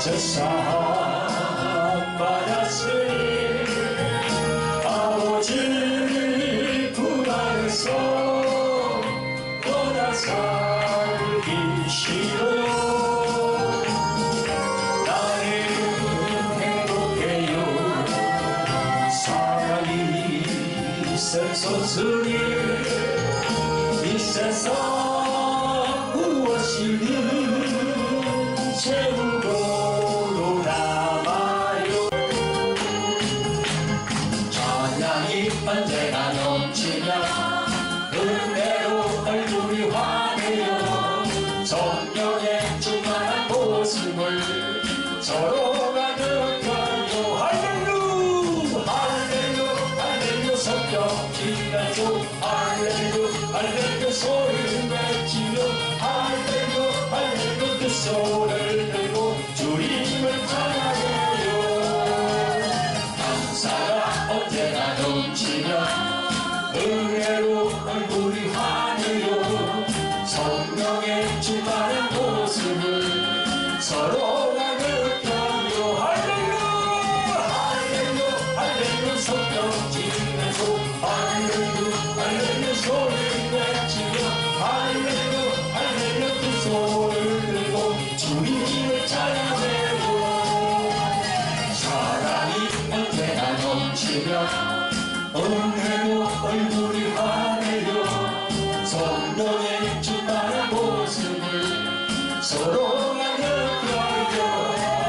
저 사랑받았으니 아버지 품 안에서 떠나 살기 싫어요. 나는 행복해요. 사랑이 샘솟으니 이 세상 무엇이든 채우고도 남아요. 찬양이 언제나 넘치며 은혜로 얼굴이 환해요. 성령의 충만한 모습을 서로가 느껴요. 할렐루 할렐루 할렐루 성령 지나죠. 할렐루 할렐루 소리를 외치며 할렐루 할렐루 그 손을 들고 주님을 찬양해요. 감사가 언제나 넘치며 은혜로 얼굴이 환해요. 성령의 충만한 모습을 서로가 느껴요. 할렐루 할렐루 할렐루 성령 지나죠. 할렐루 할렐루 소리를 외치며 할렐루 할렐루 그 손을 들고 주님을 찬양해요. 사랑이 언제나 넘치며 은혜로 얼굴이 환해요. 성령의 충만한 모습을 서로가 느껴요.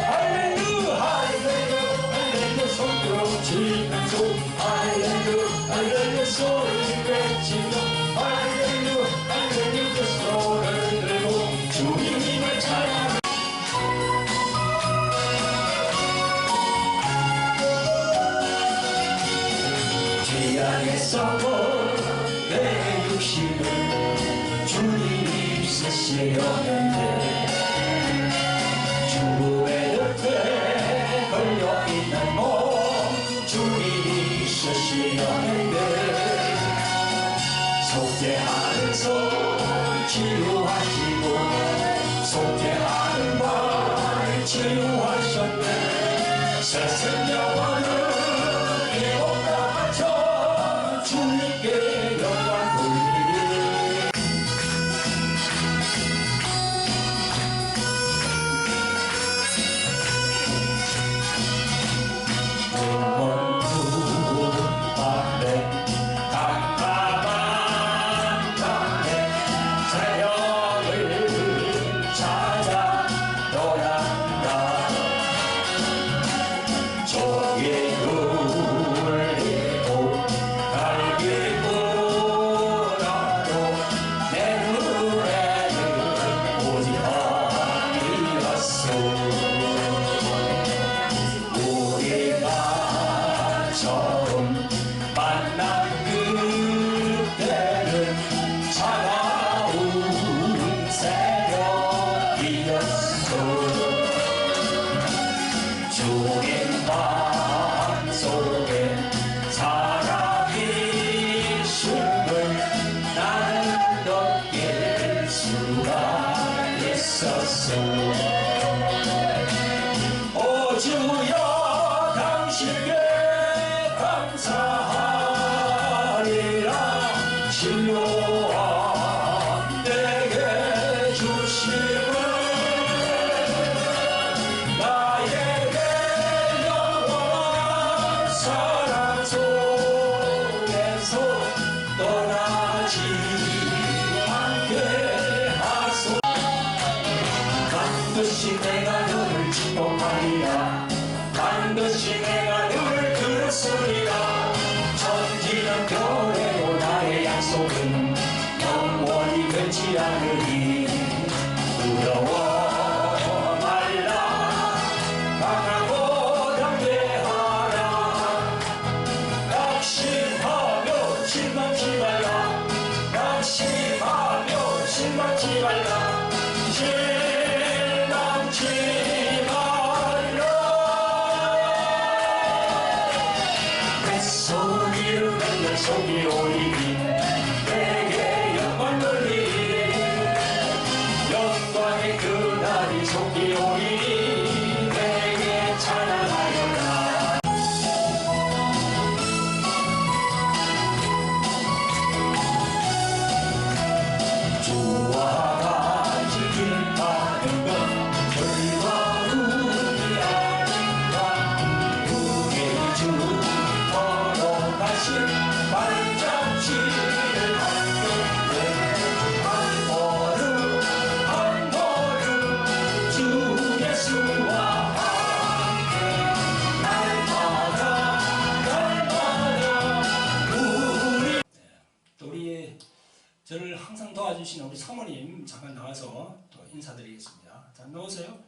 할렐루 할렐루 할렐루 성령 지나죠. 할렐루 할렐루 소리를 외치며 할렐루 할렐루 그 손을 들고 주님을 찬양. 죄 안에서 내 육신을 주님이 쓰시려는데 주의 곁에 걸려있는 몸 주님이 쓰시려는데 속죄하는 손 치유하시고 속죄하는 발 치유하셨네. 세상 영원을 예언다 바쳐 주님께 영광 돌리리. 먼 눈앞에 깜깜한 밤에 새벽을 찾아 떠난다. 저기 울리고 갈길 보라도 내 눈에는 오직 하늘이었소. 우리가 처음 만난 그때는 차가운 새벽이었소. 주님 밤 속에 살아계심을 나는 느낄 수가 있었소. 오 주여 당신께 감사하리라. 신묘한 내게 주심을 나에게 영원한 사랑 속에서 떠나지 않게 하소. 반드시 내가 너를 축복하리라. 반드시 내가 너를 들었으리라. 천지는 변해도 나의 약속은 영원히 변치 않으리. 두려워 말라. 강하고 담대하라. 낙심하며 실망치 말라. 낙심하며 실망치 말라. 실망치 말라. 내 소리를 맨날 속이 오리니 내게 영광 돌리리. 영광의 그날이 속이 오리니 도와주신 우리 사모님 잠깐 나와서 또 인사드리겠습니다. 자, 나오세요.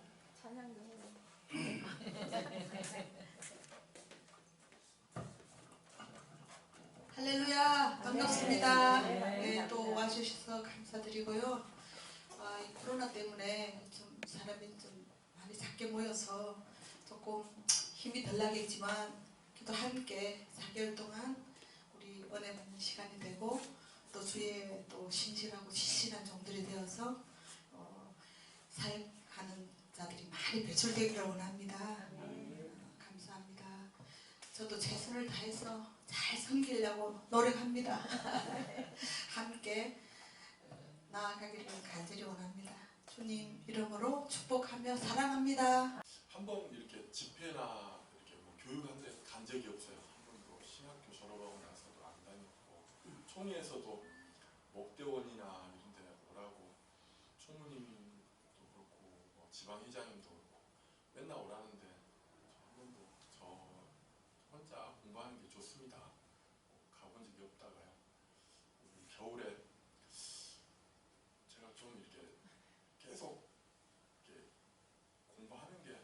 할렐루야, 반갑습니다. 네, 또 와주셔서 감사드리고요. 이 코로나 때문에 좀 사람이 좀 많이 작게 모여서 조금 힘이 덜 나겠지만 그래도 함께 4개월 동안 우리 은혜 받는 시간이 되고 또 주의 또 신실하고 진실한 종들이 되어서 사역하는 자들이 많이 배출되기를 원합니다. 감사합니다. 저도 최선을 다해서 잘 섬기려고 노력합니다. 함께 나아가기를 간절히 원합니다. 주님 이름으로 축복하며 사랑합니다. 한번 이렇게 집회나 이렇게 뭐 교육한 데 간 적이 없어요. 한 번도 신학교 졸업하고 나서도 안 다녔고 총회에서도 목대원이나 이런 데 오라고 총무님도 그렇고 뭐 지방회장님도 그렇고 맨날 오라는데 한 번도 저 혼자 공부하는 게 좋습니다. 가본 적이 없다가요. 겨울에 제가 좀 이렇게 계속 이렇게 공부하는 게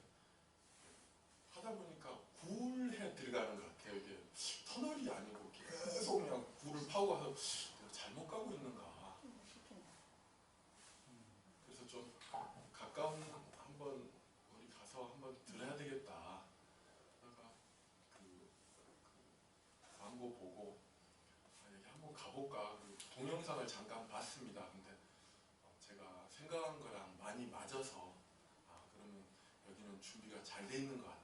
하다 보니까 굴에 들어가는 것 같아요. 이게 터널이 아니고 계속 그냥 굴을 파고 가서 내가 잘못 가고 있는가. 그래서 좀 가까운 한번 우리 가서 한번 들어야 되겠다. 그러니까 그 광고 보고 여기 한번 가볼까. 동영상을 잠깐 봤습니다. 근데 제가 생각한 거랑 많이 맞아서 그러면 여기는 준비가 잘 돼 있는 것 같다.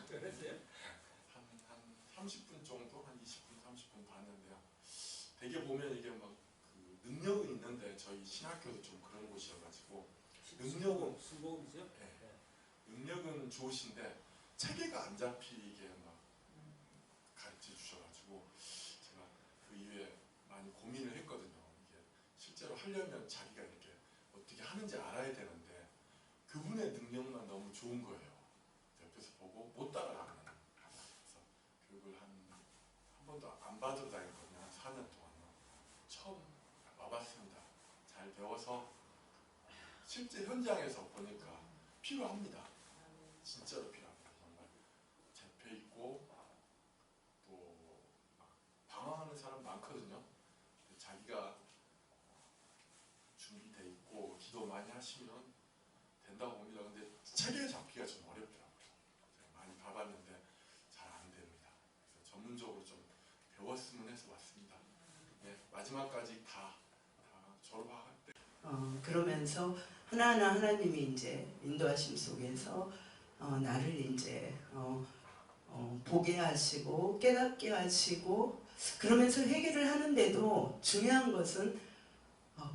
그랬어요? 한 30분 정도, 한 20분, 30분 봤는데요. 되게 보면 이게 막 그 능력은 있는데 저희 신학교도 좀 그런 곳이어가지고 능력은 수고이죠? 네, 능력은 좋으신데 체계가 안 잡히게 막 가르쳐 주셔가지고 제가 그 이후에 많이 고민을 했거든요. 이게 실제로 하려면 자기가 이렇게 어떻게 하는지 알아야 되는데 그분의 능력만 너무 좋은 거예요. 옆에서 보고 못 따라가는. 그래서 교육을 한 번도 안 받으러 다녔거든요. 한 4년 동안요. 처음 와봤습니다. 잘 배워서 실제 현장에서 보니까 필요합니다. 진짜로 필요합니다. 정말 잡혀 있고 또 방황하는 사람 많거든요. 자기가 준비돼 있고 기도 많이 하시면 된다고 봅니다. 근데 체계 잡기가 좀 어렵더라고요. 제가 많이 봐봤는데 잘 안 됩니다. 그래서 전문적으로 좀 배웠으면 해서 왔습니다. 네, 마지막까지 다 졸업할 때. 그러면서 하나하나 하나님이 이제 인도하심 속에서 나를 이제 보게 하시고 깨닫게 하시고 그러면서 회개를 하는데도 중요한 것은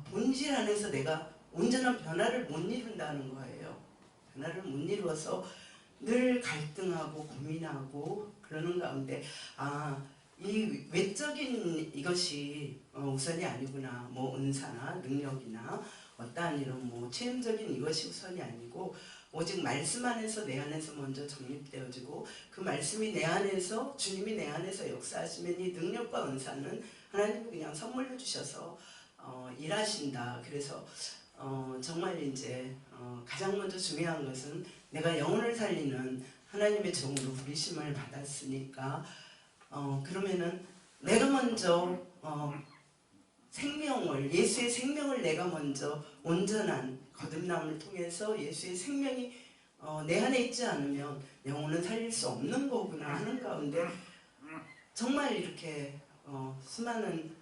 본질 안에서 내가 온전한 변화를 못 이룬다는 거예요. 변화를 못 이루어서 늘 갈등하고 고민하고 그러는 가운데 이 외적인 이것이 우선이 아니구나. 뭐 은사나 능력이나 어떠한 이런 뭐 체험적인 이것이 우선이 아니고 오직 말씀 안에서 내 안에서 먼저 정립되어지고 그 말씀이 내 안에서 주님이 내 안에서 역사하시면 이 능력과 은사는 하나님이 그냥 선물로 주셔서 일하신다. 그래서 정말 이제 가장 먼저 중요한 것은 내가 영혼을 살리는 하나님의 종으로 부르심을 받았으니까 그러면은 내가 먼저 생명을 예수의 생명을 내가 먼저 온전한 거듭남을 통해서 예수의 생명이 내 안에 있지 않으면 영혼은 살릴 수 없는 거구나 하는 가운데 정말 이렇게 수많은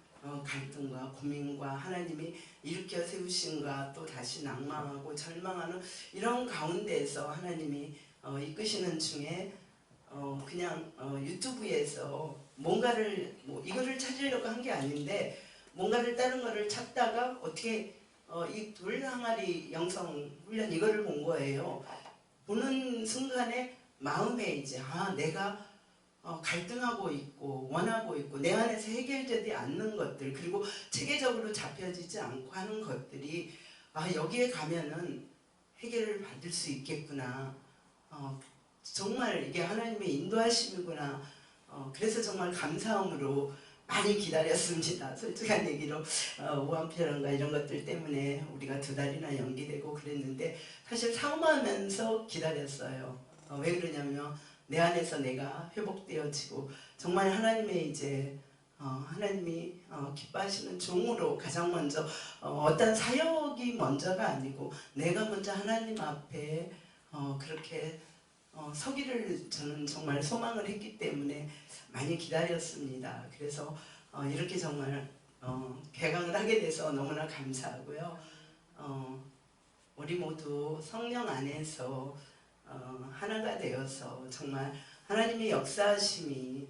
갈등과 고민과 하나님이 일으켜 세우신가 또 다시 낭망하고 절망하는 이런 가운데에서 하나님이 이끄시는 중에 그냥 유튜브에서 뭔가를 이거를 찾으려고 한 게 아닌데 뭔가를 다른 거를 찾다가 어떻게 이 돌항아리 영성 훈련 이거를 본 거예요. 보는 순간에 마음에 이제 내가 갈등하고 있고 원하고 있고 내 안에서 해결되지 않는 것들 그리고 체계적으로 잡혀지지 않고 하는 것들이 여기에 가면은 해결을 받을 수 있겠구나. 정말 이게 하나님의 인도하심이구나. 그래서 정말 감사함으로 많이 기다렸습니다. 솔직한 얘기로 우한표현과 이런 것들 때문에 우리가 2달이나 연기되고 그랬는데 사실 사모하면서 기다렸어요. 왜 그러냐면 내 안에서 내가 회복되어지고 정말 하나님의 이제 하나님이 기뻐하시는 종으로 가장 먼저 어떤 사역이 먼저가 아니고 내가 먼저 하나님 앞에 그렇게 서기를 저는 정말 소망을 했기 때문에 많이 기다렸습니다. 그래서 이렇게 정말 개강을 하게 돼서 너무나 감사하고요. 우리 모두 성령 안에서 하나가 되어서 정말 하나님의 역사하심이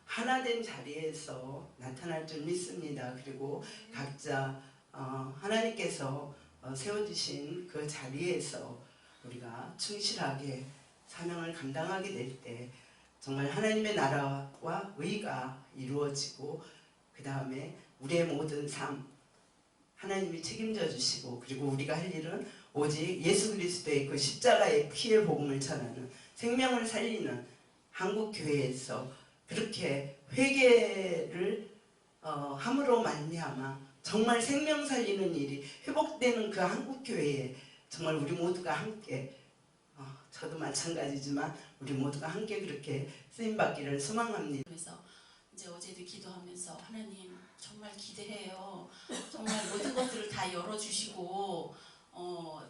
하나된 자리에서 나타날 줄 믿습니다. 그리고 각자 하나님께서 세워주신 그 자리에서 우리가 충실하게 사명을 감당하게 될 때 정말 하나님의 나라와 의가 이루어지고 그 다음에 우리의 모든 삶 하나님이 책임져 주시고 그리고 우리가 할 일은 오직 예수 그리스도의 그 십자가의 피의 복음을 전하는 생명을 살리는 한국교회에서 그렇게 회개를 함으로 말미암아 정말 생명 살리는 일이 회복되는 그 한국교회에 정말 우리 모두가 함께 저도 마찬가지지만 우리 모두가 함께 그렇게 쓰임받기를 소망합니다. 그래서 이제 어제도 기도하면서 하나님 정말 기대해요. 정말 모든 것들을 다 열어주시고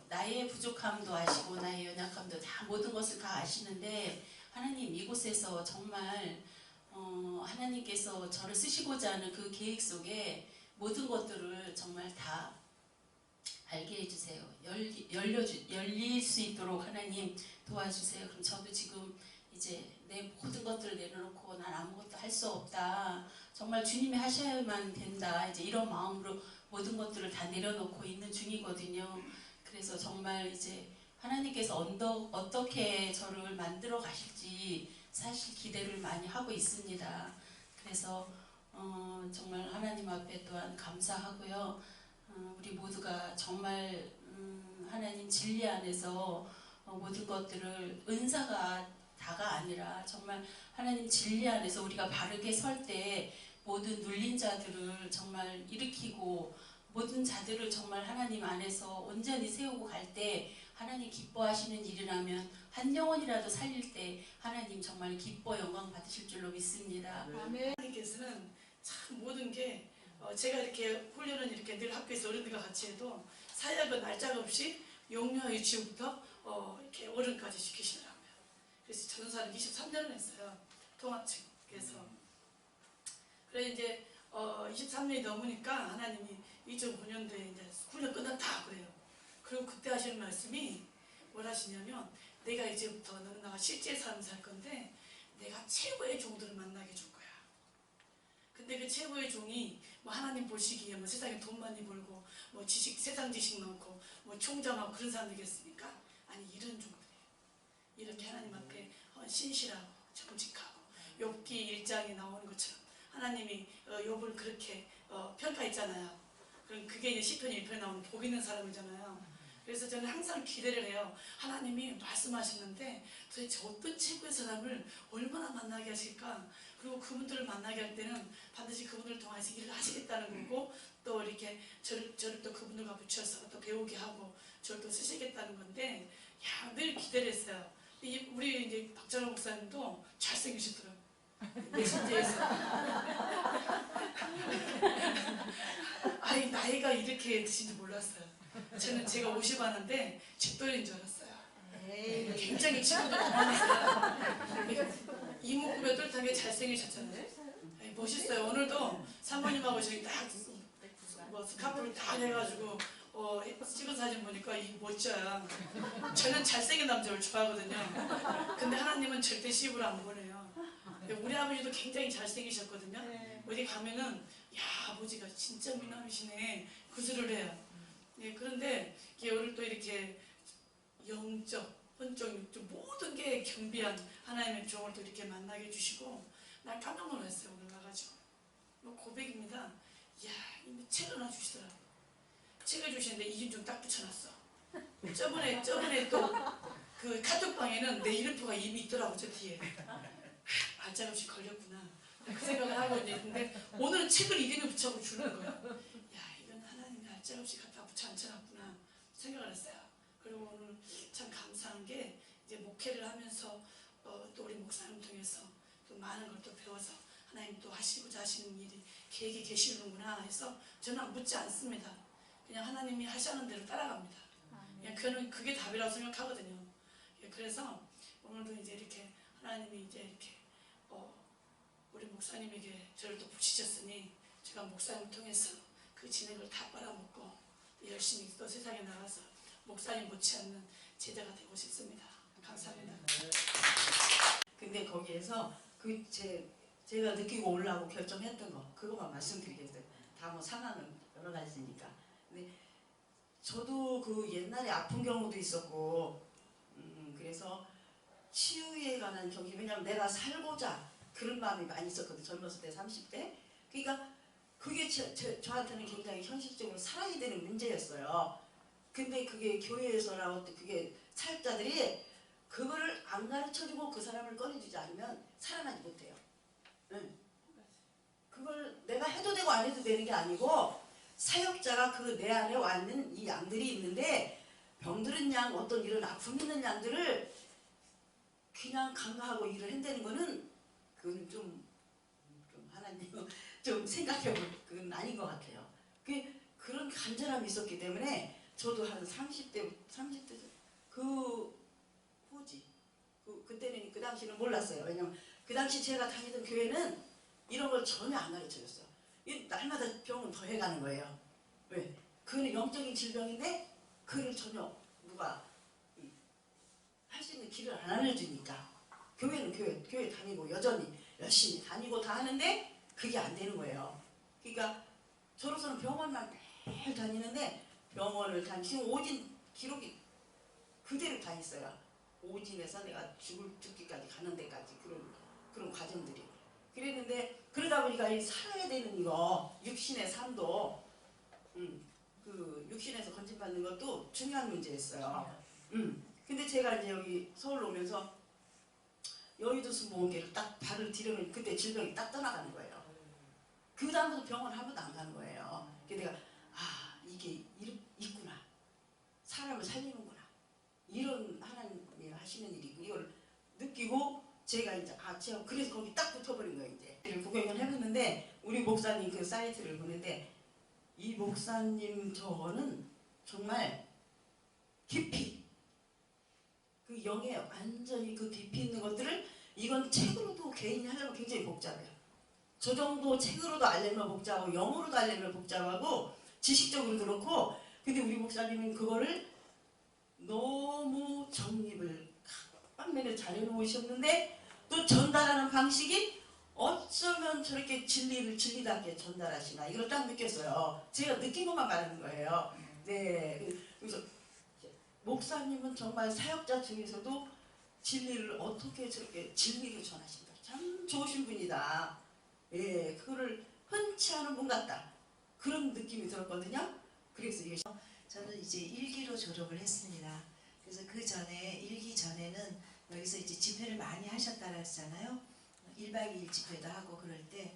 나의 부족함도 아시고 나의 연약함도 다 모든 것을 다 아시는데 하나님 이곳에서 정말 하나님께서 저를 쓰시고자 하는 그 계획 속에 모든 것들을 정말 다 알게 해주세요. 열릴 수 있도록 하나님 도와주세요. 그럼 저도 지금 이제 내 모든 것들을 내려놓고 난 아무것도 할 수 없다. 정말 주님이 하셔야만 된다. 이제 이런 마음으로 모든 것들을 다 내려놓고 있는 중이거든요. 그래서 정말 이제 하나님께서 어떻게 저를 만들어 가실지 사실 기대를 많이 하고 있습니다. 그래서 정말 하나님 앞에 또한 감사하고요. 우리 모두가 정말 하나님 진리 안에서 모든 것들을 은사가 다가 아니라 정말 하나님 진리 안에서 우리가 바르게 설 때 모든 눌린 자들을 정말 일으키고 모든 자들을 정말 하나님 안에서 온전히 세우고 갈 때 하나님 기뻐하시는 일이라면 한 영혼이라도 살릴 때 하나님 정말 기뻐 영광 받으실 줄로 믿습니다. 아멘. 하나님께서는 참 모든 게 제가 이렇게 훈련은 이렇게 늘 학교에서 어른들과 같이 해도 사역은 날짜가 없이 용녀 유치부터 이렇게 어른까지 시키시더라고요. 그래서 전도사는 23년을 했어요. 통합측에서. 그래 이제 23년이 넘으니까 하나님이 2009년도에 이제 훈련 끝났다 그래요. 그리고 그때 하시는 말씀이 뭘 하시냐면 내가 이제부터 너는 나가 실제 삶 살 건데 내가 최고의 종들을 만나게 줄 거야. 근데 그 최고의 종이 뭐 하나님 보시기에 뭐 세상에 돈 많이 벌고 뭐 지식 세상 지식 많고 뭐 총장하고 그런 사람들이겠습니까? 아니 이런 종들이에요. 이렇게 하나님 앞에 신실하고 정직하고 욥기 1장에 나오는 것처럼 하나님이 욥을 그렇게 평가했잖아요. 그럼 그게 이제 시편 1편에 나오는 복 있는 사람이잖아요. 그래서 저는 항상 기대를 해요. 하나님이 말씀하시는데 도대체 어떤 최고의 사람을 얼마나 만나게 하실까? 그리고 그분들을 만나게 할 때는 반드시 그분들을 통해서 일을 하시겠다는 거고 또 이렇게 저를 또 그분들과 붙여서 또 배우게 하고 저를 또 쓰시겠다는 건데 늘 기대를 했어요. 우리 이제 박찬호 목사님도 잘생기셨더라고요. 메신저에서 아니 나이가 이렇게 드신지 몰랐어요. 저는 제가 50 하는데 집돌이인 줄 알았어요. 굉장히 친구도 많았어요. 이목구비가 똘똘하게 잘생기셨잖아요. 멋있어요. 오늘도 사모님하고 저기 딱 뭐 스카프를 다 해가지고 찍은 사진 보니까 이 멋져요. 저는 잘생긴 남자를 좋아하거든요. 근데 하나님은 절대 시집을 안 보내요. 우리 아버지도 굉장히 잘생기셨거든요. 어디 가면은 야 아버지가 진짜 미남이시네 그 소리를 해요. 예, 그런데 오늘 또 이렇게 영적, 혼적, 육적 모든 게 겸비한 하나님의 종을 또 이렇게 만나게 해주시고 난 깜짝 놀랐어요. 오늘 와가지고 뭐 고백입니다. 이야 이미 책을 하나 주시더라고요. 책을 주시는데 이준중 딱 붙여놨어. 저번에 또 그 카톡방에는 내 이름표가 이미 있더라고 저 뒤에. 발작 없이 걸렸구나. 그 생각을 하고 있는데 오늘은 책을 이름에 붙여고 주는 거예요. 야, 이건 하나님 날짜 없이 갖다 붙여 앉혀놨구나 생각을 했어요. 그리고 오늘 참 감사한 게 이제 목회를 하면서 또 우리 목사님 통해서 또 많은 걸 또 배워서 하나님 또 하시고자 하시는 일이 계획이 계시는구나 해서 저는 묻지 않습니다. 그냥 하나님이 하시는 대로 따라갑니다. 그냥 그게 답이라고 생각하거든요. 그래서 오늘도 이제 이렇게 하나님이 이제 이렇게 우리 목사님에게 저를 또 붙이셨으니 제가 목사님 통해서 그 진액을 다 빨아먹고 열심히 또 세상에 나가서 목사님 못지않는 제자가 되고 싶습니다. 감사합니다. 근데 거기에서 제가 느끼고 올라오고 결정했던 거 그것만 말씀드리겠어요. 다 뭐 상황은 여러 가지니까. 근데 저도 그 옛날에 아픈 경우도 있었고 그래서 치유에 관한 경기 왜냐면 내가 살고자 그런 마음이 많이 있었거든요. 젊었을 때 30대. 그러니까 그게 저한테는 굉장히 현실적으로 살아야 되는 문제였어요. 근데 그게 교회에서나 어떤 그게 사역자들이 그거를 안 가르쳐주고 그 사람을 꺼내주지 않으면 살아나지 못해요. 응. 그걸 내가 해도 되고 안 해도 되는 게 아니고 사역자가 그 내 안에 왔는 이 양들이 있는데 병들은 양 어떤 이런 아픔 있는 양들을 그냥 간과하고 일을 한다는 거는 그건 좀 하나님 좀 생각해볼 그건 아닌 것 같아요. 그런 간절함이 있었기 때문에 저도 한 30대 그 후지 그때는 그 당시는 몰랐어요. 왜냐면 그 당시 제가 다니던 교회는 이런 걸 전혀 안 가르쳐줬어요. 날마다 병은 더 해가는 거예요. 왜? 그거는 영적인 질병인데 그걸 전혀 누가 할 수 있는 길을 안 알려주니까 교회는 교회 다니고 여전히 열심히 다니고 다 하는데 그게 안 되는 거예요. 그러니까 저로서는 병원만 매일 다니는데 병원을 지금 오진 기록이 그대로 다 있어요. 오진에서 내가 죽기까지 가는 데까지 그런 과정들이 그랬는데 그러다 보니까 이 살아야 되는 이거 육신의 삶도 그 육신에서 건진받는 것도 중요한 문제였어요. 근데 제가 이제 여기 서울 오면서 여의도 수목원계를 딱 발을 디르면 그때 질병이 딱 떠나가는 거예요. 그 다음부터 병원 한 번도 안 가는 거예요. 그래서 내가 이게 있구나. 사람을 살리는구나. 이런 하나님이 하시는 일이고 이걸 느끼고 제가 이제 제가 그래서 거기 딱 붙어버린 거예요. 이제 구경을 해봤는데 우리 목사님 그 사이트를 보는데 이 목사님 저거는 정말 깊이 그 영에 완전히 그 깊이 있는 것들을 이건 책으로도 개인이 하려면 굉장히 복잡해요. 저 정도 책으로도 알려면 복잡하고 영어로도 알려면 복잡하고 지식적으로도 그렇고 근데 우리 목사님은 그거를 너무 정립을 빡맨에 잘 해놓으셨는데 또 전달하는 방식이 어쩌면 저렇게 진리답게 전달하시나 이걸 딱 느꼈어요. 제가 느낀 것만 말하는 거예요. 네, 그래서 목사님은 정말 사역자 중에서도 진리를 어떻게 저렇게 진리를 전하신다. 참 좋으신 분이다. 예, 그거를 흔치 않은 분 같다. 그런 느낌이 들었거든요. 그래서 이게 저는 이제 1기로 졸업을 했습니다. 그래서 그 전에 1기 전에는 여기서 이제 집회를 많이 하셨다고 했잖아요. 1박 2일 집회도 하고 그럴 때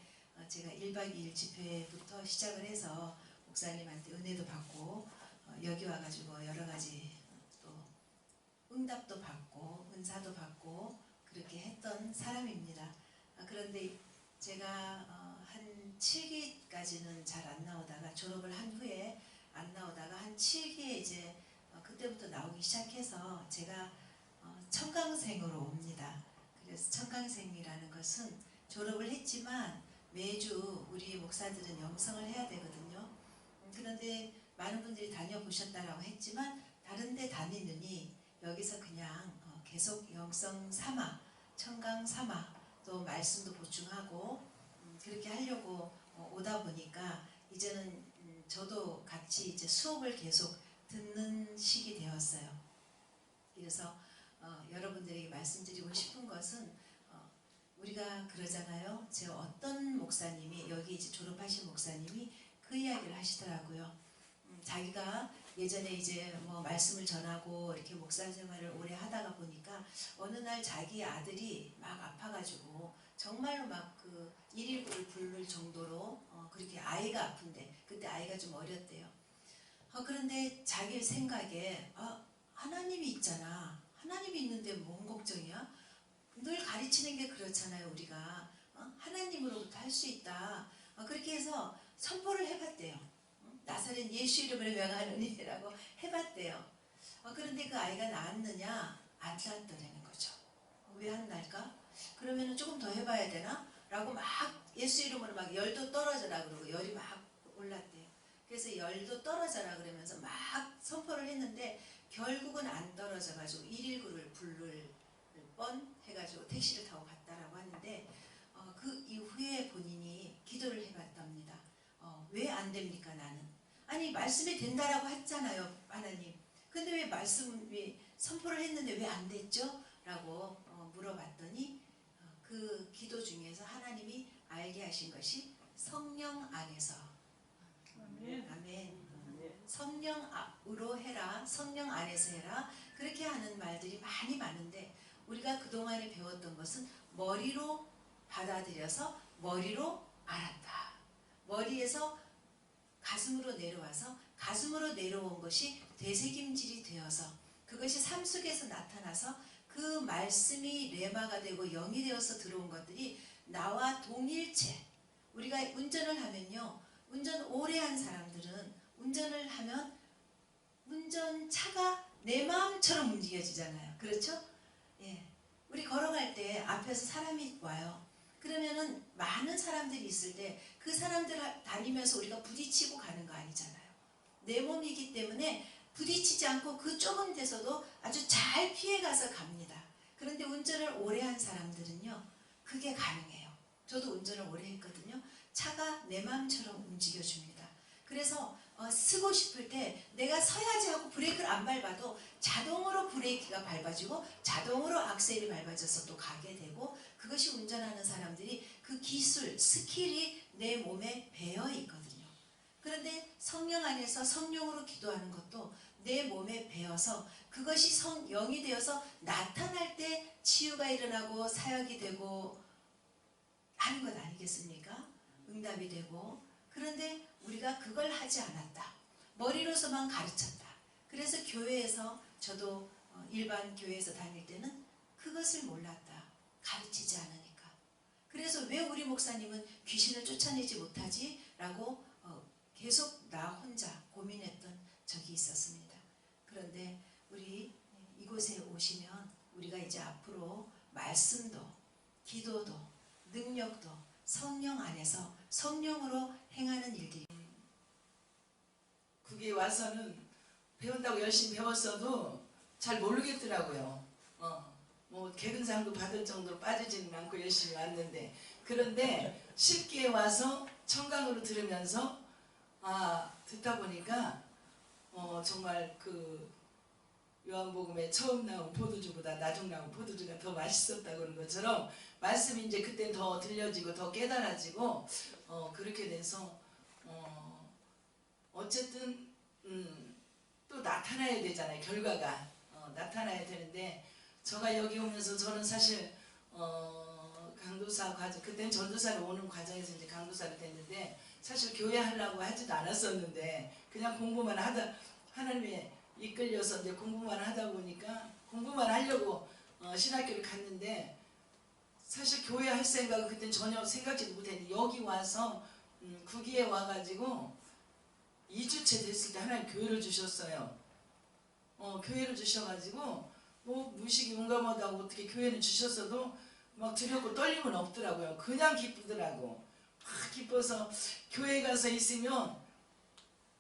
제가 1박 2일 집회부터 시작을 해서 목사님한테 은혜도 받고 여기 와가지고 여러 가지 또 응답도 받고 은사도 받고 그렇게 했던 사람입니다. 그런데 제가 한 7기까지는 잘 안 나오다가 졸업을 한 후에 안 나오다가 한 7기에 이제 그때부터 나오기 시작해서 제가 청강생으로 옵니다. 그래서 청강생이라는 것은 졸업을 했지만 매주 우리 목사들은 영성을 해야 되거든요. 그런데 많은 분들이 다녀보셨다라고 했지만 다른 데 다니느니 여기서 그냥 계속 영성 삼아 청강 삼아 또 말씀도 보충하고 그렇게 하려고 오다 보니까 이제는 저도 같이 이제 수업을 계속 듣는 시기 되었어요. 그래서 여러분들에게 말씀드리고 싶은 것은 우리가 그러잖아요. 제 어떤 목사님이 여기 이제 졸업하신 목사님이 그 이야기를 하시더라고요. 자기가 예전에 이제 뭐 말씀을 전하고 이렇게 목사 생활을 오래 하다가 보니까 어느 날 자기 아들이 막 아파가지고 정말로 막 그 119를 부를 정도로 그렇게 아이가 아픈데 그때 아이가 좀 어렸대요. 그런데 자기 생각에 하나님이 있잖아. 하나님이 있는데 뭔 걱정이야? 늘 가르치는 게 그렇잖아요. 우리가 하나님으로부터 할 수 있다. 그렇게 해서 선포를 해봤대요. 나사렛 예수 이름으로 명하노니라고 해봤대요. 그런데 그 아이가 낳았느냐? 안 낳았더라는 거죠. 왜 안 낳을까? 그러면 조금 더 해봐야 되나? 라고 막 예수 이름으로 막 열도 떨어져라 그러고 열이 막 올랐대요. 그래서 열도 떨어져라 그러면서 막 선포를 했는데 결국은 안 떨어져가지고 119를 부를 뻔 해가지고 택시를 타고 갔다라고 하는데 그 이후에 본인이 기도를 해봤답니다. 왜 안 됩니까 나는? 아니 말씀이 된다라고 했잖아요 하나님. 근데 왜 말씀이 선포를 했는데 왜 안 됐죠? 라고 물어봤더니 그 기도 중에서 하나님이 알게 하신 것이 성령 안에서 아멘. 성령으로 해라. 성령 안에서 해라. 그렇게 하는 말들이 많은데 우리가 그동안에 배웠던 것은 머리로 받아들여서 머리로 알았다. 머리에서 가슴으로 내려와서 가슴으로 내려온 것이 되새김질이 되어서 그것이 삶 속에서 나타나서 그 말씀이 레마가 되고 영이 되어서 들어온 것들이 나와 동일체. 우리가 운전을 하면요. 운전 오래 한 사람들은 운전을 하면 운전차가 내 마음처럼 움직여지잖아요. 그렇죠? 예. 우리 걸어갈 때 앞에서 사람이 와요. 그러면은 많은 사람들이 있을 때 그 사람들 다니면서 우리가 부딪히고 가는 거 아니잖아요. 내 몸이기 때문에 부딪히지 않고 그 좁은 데서도 아주 잘 피해가서 갑니다. 그런데 운전을 오래 한 사람들은요. 그게 가능해요. 저도 운전을 오래 했거든요. 차가 내 마음처럼 움직여줍니다. 그래서 쓰고 싶을 때 내가 서야지 하고 브레이크를 안 밟아도 자동으로 브레이크가 밟아지고 자동으로 악셀이 밟아져서 또 가게 되고 그것이 운전하는 사람들이 그 기술, 스킬이 내 몸에 배어 있거든요. 그런데 성령 안에서 성령으로 기도하는 것도 내 몸에 배어서 그것이 영이 되어서 나타날 때 치유가 일어나고 사역이 되고 하는 것 아니겠습니까? 응답이 되고. 그런데 우리가 그걸 하지 않았다. 머리로서만 가르쳤다. 그래서 교회에서 저도 일반 교회에서 다닐 때는 그것을 몰랐다. 가르치지 않으니까. 그래서 왜 우리 목사님은 귀신을 쫓아내지 못하지? 라고 계속 나 혼자 고민했던 적이 있었습니다. 그런데 우리 이곳에 오시면 우리가 이제 앞으로 말씀도 기도도 능력도 성령 안에서 성령으로 행하는 일들이 그게 와서는 배운다고 열심히 배웠어도 잘 모르겠더라고요. 뭐 개근상도 받을 정도로 빠지지는 않고 열심히 왔는데 그런데 쉽게 와서 청강으로 들으면서 듣다 보니까 정말 그 요한복음에 처음 나온 포도주보다 나중 나온 포도주가 더 맛있었다 그런 것처럼 말씀이 이제 그때 더 들려지고 더 깨달아지고 그렇게 돼서 어쨌든 또 나타나야 되잖아요. 결과가 나타나야 되는데 제가 여기 오면서 저는 사실 강도사 과정 그때는 전도사로 오는 과정에서 이제 강도사를 됐는데 사실 교회 하려고 하지도 않았었는데 그냥 공부만 하다 하나님의 이끌려서 이제 공부만 하다 보니까 공부만 하려고 신학교를 갔는데 사실 교회 할 생각은 그때 전혀 생각지도 못했는데 여기 와서 구기에 와가지고 2주째 됐을 때 하나님 교회를 주셨어요. 교회를 주셔가지고 뭐 무식이 용감하다고 어떻게 교회는 주셨어도 막 두렵고 떨림은 없더라고요. 그냥 기쁘더라고. 막 기뻐서 교회 가서 있으면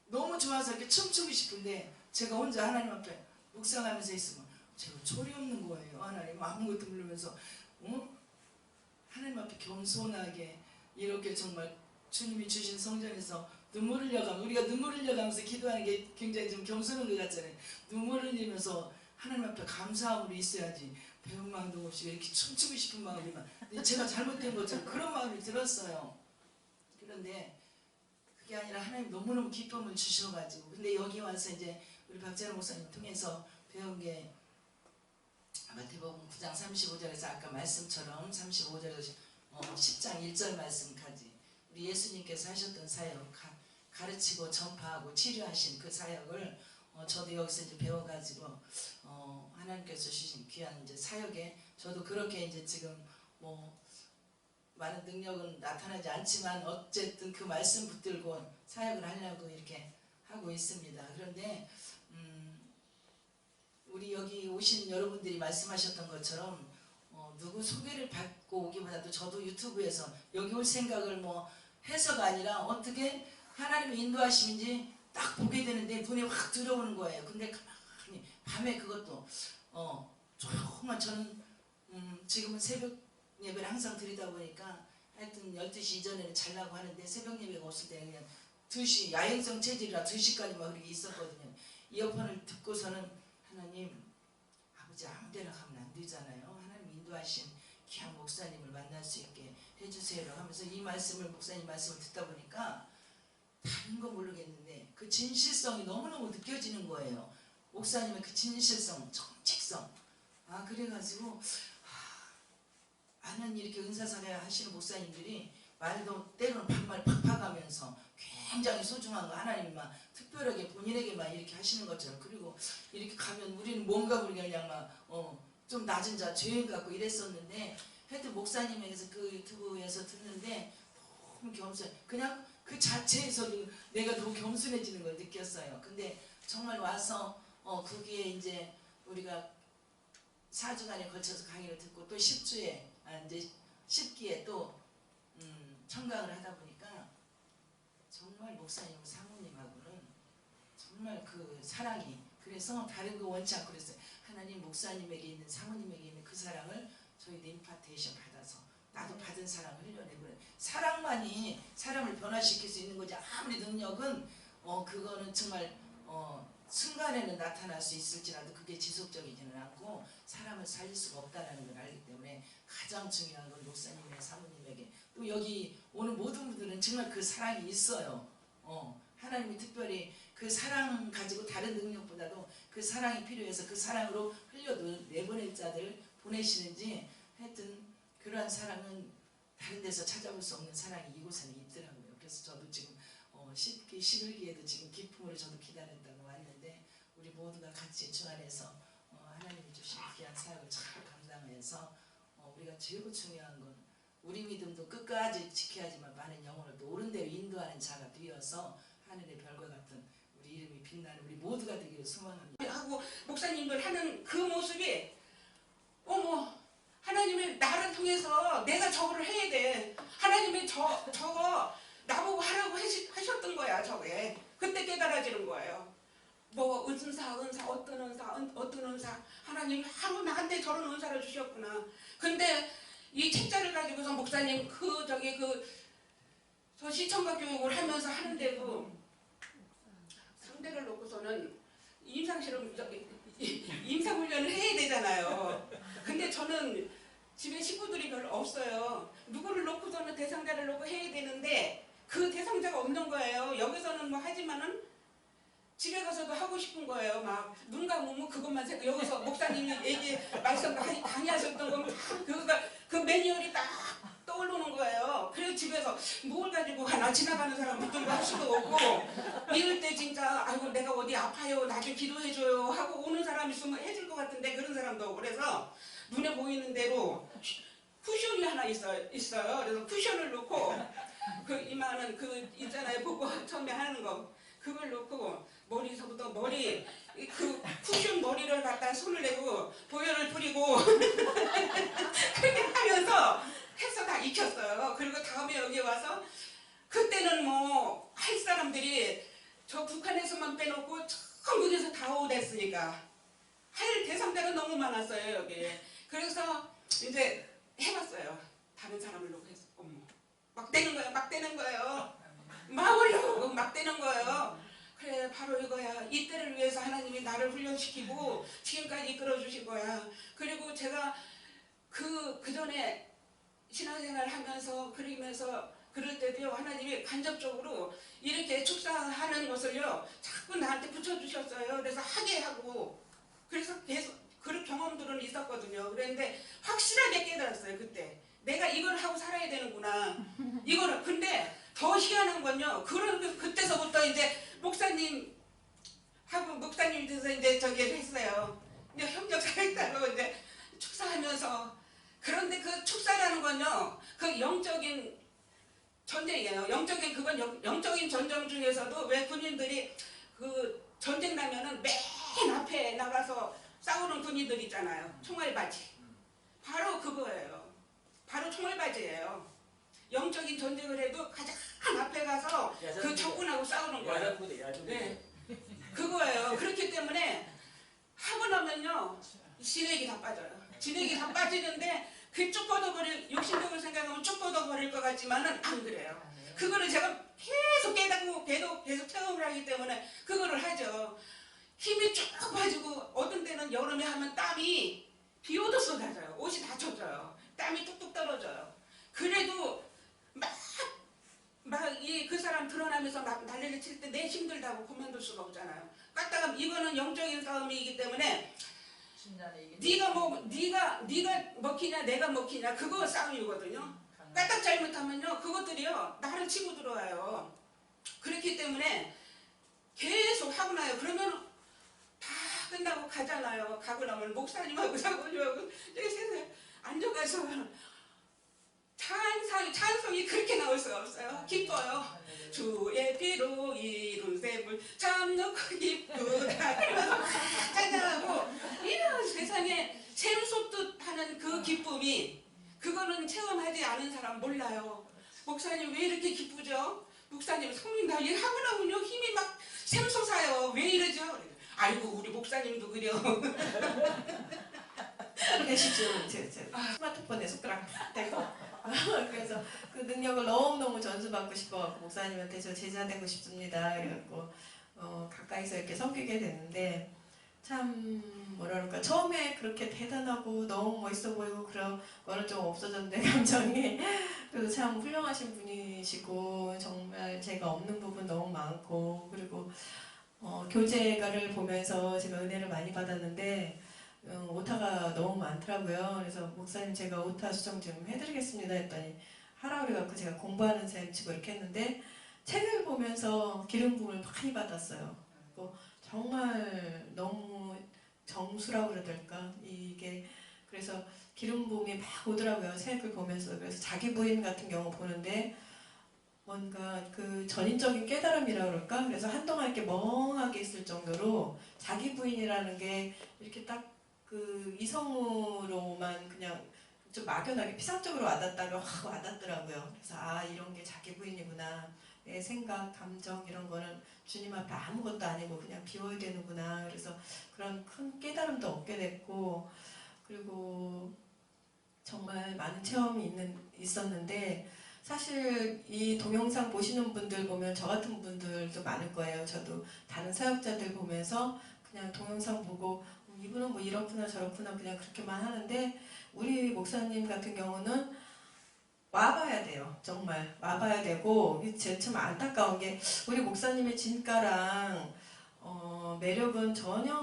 너무 좋아서 이렇게 춤추고 싶은데 제가 혼자 하나님 앞에 묵상하면서 있으면 제가 철이 없는 거예요. 하나님 아무것도 모르면서 하나님 앞에 겸손하게 이렇게 정말 주님이 주신 성전에서 눈물 흘려가면 우리가 눈물 흘려가면서 기도하는 게 굉장히 좀 겸손한 것 같잖아요. 눈물 흘리면서 하나님 앞에 감사함으로 있어야지 배운 마음도 없이 이렇게 춤추고 싶은 마음이만 제가 잘못된 것처럼 그런 마음이 들었어요. 그런데 그게 아니라 하나님 너무너무 기쁨을 주셔가지고 근데 여기 와서 이제 우리 박재현 목사님 통해서 배운 게 마태복음 9장 35절에서 아까 말씀처럼 35절에서 10장 1절 말씀까지 우리 예수님께서 하셨던 사역 가르치고 전파하고 치료하신 그 사역을 저도 여기서 이제 배워가지고 하나님께서 주신 귀한 이제 사역에 저도 그렇게 이제 지금 뭐 많은 능력은 나타나지 않지만 어쨌든 그 말씀 붙들고 사역을 하려고 이렇게 하고 있습니다. 그런데 우리 여기 오신 여러분들이 말씀하셨던 것처럼 누구 소개를 받고 오기보다도 저도 유튜브에서 여기 올 생각을 뭐 해서가 아니라 어떻게 하나님의 인도하심인지 딱 보게 되는데 눈에 확 들어오는 거예요. 근데 가만히 밤에 그것도 조금만 저는 지금은 새벽 예배를 항상 드리다 보니까 하여튼 12시 이전에는 자려고 하는데 새벽 예배가 없을 때 그냥 2시 야행성 체질이라 2시까지 막 그렇게 있었거든요. 이어폰을 듣고서는 하나님 아버지 아무데나 가면 안 되잖아요. 하나님 인도하신 귀한 목사님을 만날 수 있게 해주세요 하면서 이 말씀을 목사님 말씀을 듣다 보니까 다른 건 모르겠는데 그 진실성이 너무너무 느껴지는 거예요. 목사님의 그 진실성, 정직성. 그래가지고 아는 이렇게 은사사례 하시는 목사님들이 말도 때로는 반말 팍팍 하면서 굉장히 소중한 거 하나님이 막 특별하게 본인에게만 이렇게 하시는 것처럼 그리고 이렇게 가면 우리는 뭔가 모르게 그냥 막 좀 낮은 자 죄인 같고 이랬었는데 하여튼 목사님에게서 그 유튜브에서 듣는데 너무 겸손해. 그냥 그 자체에서도 내가 너무 겸손해지는 걸 느꼈어요. 근데 정말 와서 거기에 이제 우리가 4주간에 걸쳐서 강의를 듣고 또 10주에 이제 10기에 또 청강을 하다 보니까 정말 목사님 사모님하고는 정말 그 사랑이 그래서 다른 거 원치 않고 그랬어요. 하나님 목사님에게 있는 사모님에게 있는 그 사랑을 저희도 임파테이션 받아서 나도 받은 사랑을 흘려내고 사랑만이 사람을 변화시킬 수 있는 거지 아무리 능력은 그거는 정말 순간에는 나타날 수 있을지라도 그게 지속적이지는 않고 사람을 살릴 수가 없다는 걸 알기 때문에 가장 중요한 건 목사님의 사모님에게 또 여기 오는 모든 분들은 정말 그 사랑이 있어요. 하나님이 특별히 그 사랑 가지고 다른 능력보다도 그 사랑이 필요해서 그 사랑으로 내보낼 자들 보내시는지 하여튼 그러한 사랑은 다른 데서 찾아볼 수 없는 사랑이 이곳에는 있더라고요. 그래서 저도 지금 10기, 11기에도 지금 기쁨으로 저도 기다렸다고 왔는데 우리 모두가 같이 주 안에서 하나님이 주신 귀한 사역을 잘 감당해서 우리가 제일 중요한 건 우리 믿음도 끝까지 지켜야지만 많은 영혼을 또 옳은 대로 인도하는 자가 되어서 하늘의 별과 같은 우리 이름이 빛나는 우리 모두가 되기를 소망합니다. 하고 목사님들 하는 그 모습이 하나님이 나를 통해서 내가 저거를 해야 돼. 하나님이 저거 나보고 하라고 하셨던 거야. 저게 그때 깨달아지는 거예요. 뭐 은사 어떤 은사 하나님이 하루 나한테 저런 은사를 주셨구나. 근데 이 책자를 가지고서 목사님 저 시청각 교육을 하면서 하는데도 상대를 놓고서는 임상훈련을 해야 되잖아요. 근데 저는 집에 식구들이 별로 없어요. 누구를 놓고서는 대상자를 놓고 해야 되는데 그 대상자가 없는 거예요. 여기서는 뭐 하지만은 집에 가서도 하고 싶은 거예요. 막 눈 감으면 그것만 생각. 여기서 목사님이 말씀 강의하셨던 건 그 매뉴얼이 딱 떠오르는 거예요. 그래서 집에서 뭘 가지고 가나 지나가는 사람 붙들고 할 수도 없고 이럴 때 진짜 아이고 내가 어디 아파요 나 좀 기도해줘요 하고 오는 사람 있으면 해줄 것 같은데 그런 사람도 없고 그래서 눈에 보이는 대로 쿠션이 하나 있어요. 그래서 쿠션을 놓고 그 이마는 그 있잖아요. 보고 처음에 하는 거 그걸 놓고 머리서부터 머리 그 쿠션 머리를 갖다 손을 내고 보혈을 뿌리고 그렇게 하면서 해서 다 익혔어요. 그리고 다음에 여기 와서 그때는 뭐 할 사람들이 저 북한에서만 빼놓고 전국에서 다 오랬으니까 할 대상자가 너무 많았어요. 여기. 그래서 이제 해봤어요. 다른 사람을 놓고 해서 막 되는 거예요. 막 올려오고 막 되는 거예요. 그래 바로 이거야. 이때를 위해서 하나님이 나를 훈련시키고 지금까지 이끌어주신 거야. 그리고 제가 그 전에 신앙생활 하면서 그리면서 그럴 때도요 하나님이 간접적으로 이렇게 축사하는 것을요 자꾸 나한테 붙여주셨어요. 그래서 하게 하고 그래서 계속 그런 경험들은 있었거든요. 그런데 확실하게 깨달았어요. 그때 내가 이걸 하고 살아야 되는구나. 이거를 근데 더 희한한 건요. 그때서부터 이제 목사님이 돼서 이제 저기 했어요. 이제 협력 사역자로 이제 축사하면서 그런데 그 축사라는 건요. 그 영적인 전쟁이에요. 영적인 전쟁 중에서도 왜 군인들이 그 전쟁 나면은 맨 앞에 나가서 싸우는 군인들 있잖아요. 총알바지. 바로 그거예요. 바로 총알바지예요. 영적인 전쟁을 해도 가장 앞에 가서 그 적군하고 싸우는 거예요. 네. 그거예요. 그렇기 때문에 하고 나면요 진액이 다 빠져요. 진액이 다 빠지는데 그 쭉 뻗어버릴 욕심적으로 생각하면 쭉 뻗어버릴 것 같지만은 안 그래요. 그거를 제가 계속 깨닫고 계속 체험을 하기 때문에 그거를 하죠. 힘이 쭉 빠지고 어떤 때는 여름에 하면 땀이 비오도 쏟아져요. 옷이 다 젖어요. 땀이 뚝뚝 떨어져요. 그래도 그 사람 드러나면서 막 난리를 칠 때 내 힘들다고 그만둘 수가 없잖아요. 까딱하면 이거는 영적인 싸움이기 때문에 네가 먹히냐 내가 먹히냐 그거 싸움이거든요. 까딱 잘못하면요 그것들이요 나를 치고 들어와요. 그렇기 때문에 계속 하고 나요. 그러면 다 끝나고 가잖아요. 가고 나면 목사님하고 사모님하고 저기 세상에 앉아가서 찬송이 그렇게 나올 수가 없어요. 기뻐요. 주의 피로 이룬 셈을 참 놓고 기쁘다. 그러면서 찬양하고 이런 세상에 샘 솟듯 하는 그 기쁨이 그거는 체험하지 않은 사람 몰라요. 목사님 왜 이렇게 기쁘죠? 목사님 성령 나 일하고 나면요 힘이 막 샘솟아요. 왜 이러죠? 아이고 우리 목사님도 그려. 계시죠? 제 스마트폰에 손가락 대고 그래서 그 능력을 너무너무 전수받고 싶어갖고 목사님한테 저 제자 되고 싶습니다. 그래갖고 가까이서 이렇게 섬기게 됐는데 참 뭐랄까 처음에 그렇게 대단하고 너무 멋있어 보이고 그런 거는 좀 없어졌는데 감정이 그래도 참 훌륭하신 분이시고 정말 제가 없는 부분 너무 많고 그리고 교재가를 보면서 제가 은혜를 많이 받았는데 오타가 너무 많더라고요. 그래서 목사님 제가 오타 수정 좀 해드리겠습니다 했더니 하라 그래갖고 제가 공부하는 셈 치고 이렇게 했는데 책을 보면서 기름 부음을 많이 받았어요. 정말 너무 정수라고 그래야 될까 이게 그래서 기름 부음이 막 오더라고요. 책을 보면서. 그래서 자기 부인 같은 경우 보는데 뭔가 그 전인적인 깨달음이라 그럴까? 그래서 한동안 이렇게 멍하게 있을 정도로 자기 부인이라는 게 이렇게 딱 그 이성으로만 그냥 좀 막연하게 피상적으로 와닿다가 확 와닿더라고요. 그래서 이런 게 자기 부인이구나. 내 생각, 감정 이런 거는 주님 앞에 아무것도 아니고 그냥 비워야 되는구나. 그래서 그런 큰 깨달음도 얻게 됐고 그리고 정말 많은 체험이 있었는데 사실 이 동영상 보시는 분들 보면 저 같은 분들도 많을 거예요. 저도 다른 사역자들 보면서 그냥 동영상 보고 이분은 뭐 이렇구나 저렇구나 그냥 그렇게만 하는데 우리 목사님 같은 경우는 와봐야 돼요. 정말 와봐야 되고 제 참 안타까운 게 우리 목사님의 진가랑 매력은 전혀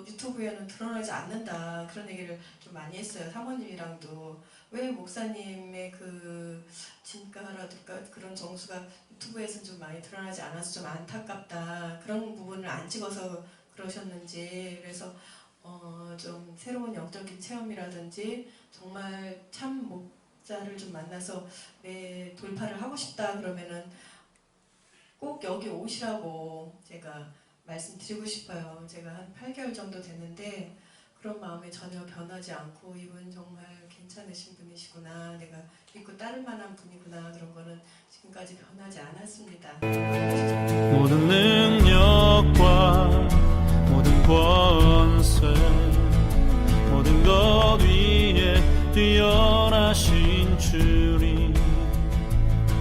유튜브에는 드러나지 않는다 그런 얘기를 좀 많이 했어요. 사모님이랑도 왜 목사님의 그 진가라든가 그런 정수가 유튜브에서는 좀 많이 드러나지 않아서 좀 안타깝다 그런 부분을 안 찍어서 그러셨는지 그래서 좀 새로운 영적인 체험이라든지 정말 참 목자를 좀 만나서 내 돌파를 하고 싶다 그러면은 꼭 여기 오시라고 제가 말씀드리고 싶어요. 제가 한 8개월 정도 됐는데 그런 마음에 전혀 변하지 않고 이분 정말 괜찮으신 분이시구나 내가 믿고 따를 만한 분이구나 그런 거는 지금까지 변하지 않았습니다. 모든 능력과 모든 권세 모든 것 위에 뛰어나신 주님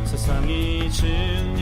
세상이 증